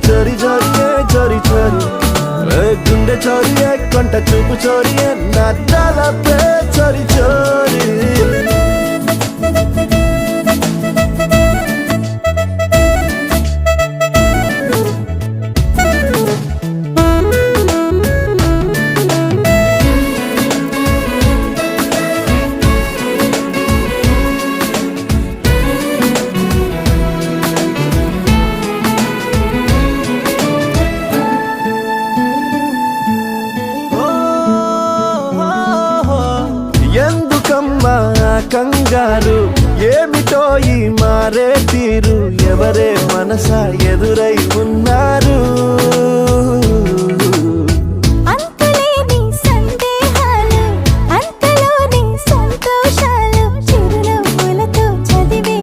చోరి చోరియే చోరి చోరి గుండె చోరియే కొంట చూపు చోరియే నా తలపే చోరి చోరి ఎందుకమ్మా కంగారు ఏమిటో ఈ మారే తీరు ఎవరే మనసా ఎదురై ఉన్నా